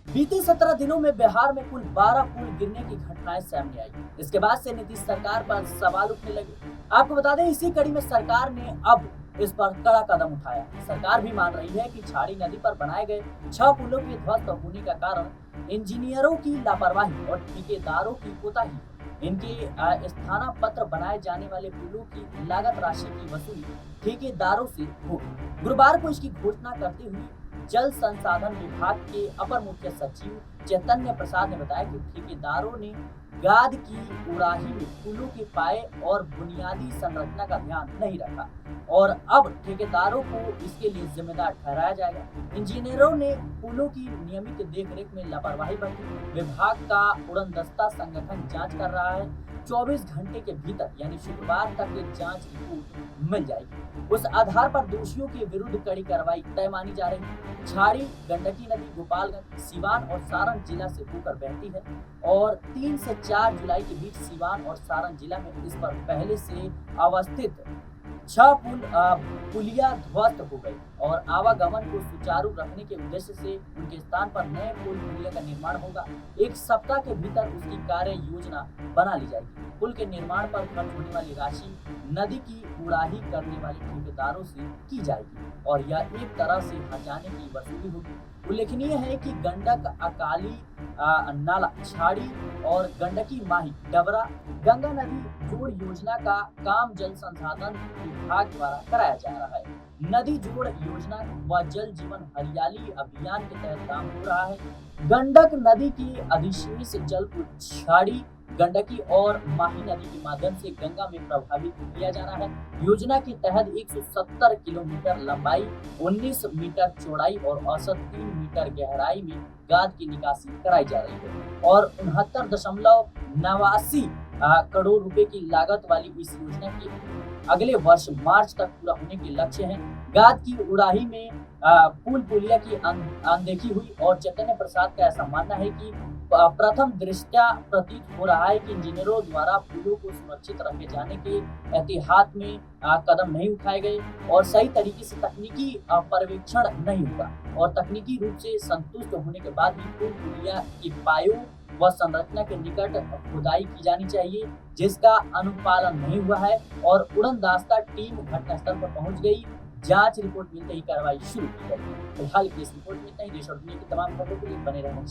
बीते 17 दिनों में बिहार में कुल 12 पुल गिरने की घटनाएं सामने आई। इसके बाद से नीतीश सरकार पर सवाल उठने लगे। आपको बता दें, इसी कड़ी में सरकार ने अब इस पर कड़ा कदम उठाया। सरकार भी मान रही है कि छाड़ी नदी पर बनाए गए 6 पुलों के ध्वस्त होने का कारण इंजीनियरों की लापरवाही और ठेकेदारों की कोताही। इनके स्थाना पत्र बनाए जाने वाले पुलों की लागत राशि की वसूली ठेकेदारों से होगी। गुरुवार को इसकी घोषणा करते हुए जल संसाधन विभाग के अपर मुख्य सचिव चैतन्य प्रसाद ने बताया कि ठेकेदारों ने गाद की उड़ाही में पुलों के पाए और बुनियादी संरचना का ध्यान नहीं रखा और अब ठेकेदारों को इसके लिए जिम्मेदार ठहराया जाएगा। इंजीनियरों ने पुलों की नियमित देखरेख में लापरवाही बरती। विभाग का उड़नदस्ता संगठन जांच कर रहा है। 24 घंटे के भीतर यानी शुक्रवार तक जांच रिपोर्ट मिल जाएगी। उस आधार पर दोषियों के विरुद्ध कड़ी कार्रवाई तय मानी जा रही है। छाड़ी गंडकी नदी गोपालगंज, सिवान और सारण जिला से होकर बहती है और 3 से 4 जुलाई के बीच सिवान और सारण जिला में इस पर पहले से अवस्थित 6 पुलिया ध्वस्त हो गई और आवागमन को सुचारू रखने के उद्देश्य से उनके स्थान पर नए पुल पुलिया का निर्माण होगा। 1 सप्ताह के भीतर उसकी कार्य योजना बना ली जाएगी। पुल के निर्माण पर खर्च होने वाली राशि नदी की उड़ाही करने वाले ठेकेदारों से की जाएगी और यह एक तरह से हटाने की वसूली होगी। उल्लेखनीय है कि गंडक, अकाली नाला, छाड़ी और गंडकी माही डबरा गंगा नदी जोड़ योजना का काम जल संसाधन विभाग द्वारा कराया जा रहा है। नदी जोड़ योजना व जल जीवन हरियाली अभियान के तहत काम हो रहा है। गंडक नदी की अधिशेष जल को छाड़ी, गंडकी और माही नदी के माध्यम से गंगा में प्रभावित किया जाना है। योजना के तहत 170 किलोमीटर लंबाई, 19 मीटर चौड़ाई और औसत 3 मीटर गहराई में गाद की निकासी कराई जा रही है और 69.89 करोड़ रुपए की लागत वाली इस योजना की अगले वर्ष मार्च तक पूरा होने के लक्ष्य है। गाद की उड़ाही में पुल पुलिया की अनदेखी हुई और चैतन्य प्रसाद का ऐसा मानना है कि प्रथम दृष्टया प्रतीत हो रहा है कि इंजीनियरों द्वारा पुलों को सुरक्षित रखे जाने के एहतियात में कदम नहीं उठाए गए और सही तरीके से तकनीकी पर्यवेक्षण नहीं हुआ और तकनीकी रूप से संतुष्ट होने के बाद ही पुल पुलिया की पायों व संरचना के निकट खुदाई की जानी चाहिए, जिसका अनुपालन नहीं हुआ है और उड़नदस्ता टीम घटनास्थल पर पहुंच गई। जांच रिपोर्ट मिलते ही कार्रवाई शुरू की गई। फिलहाल इस रिपोर्ट में इतना ही। देश और दुनिया की तमाम खबरों के लिए बने रहने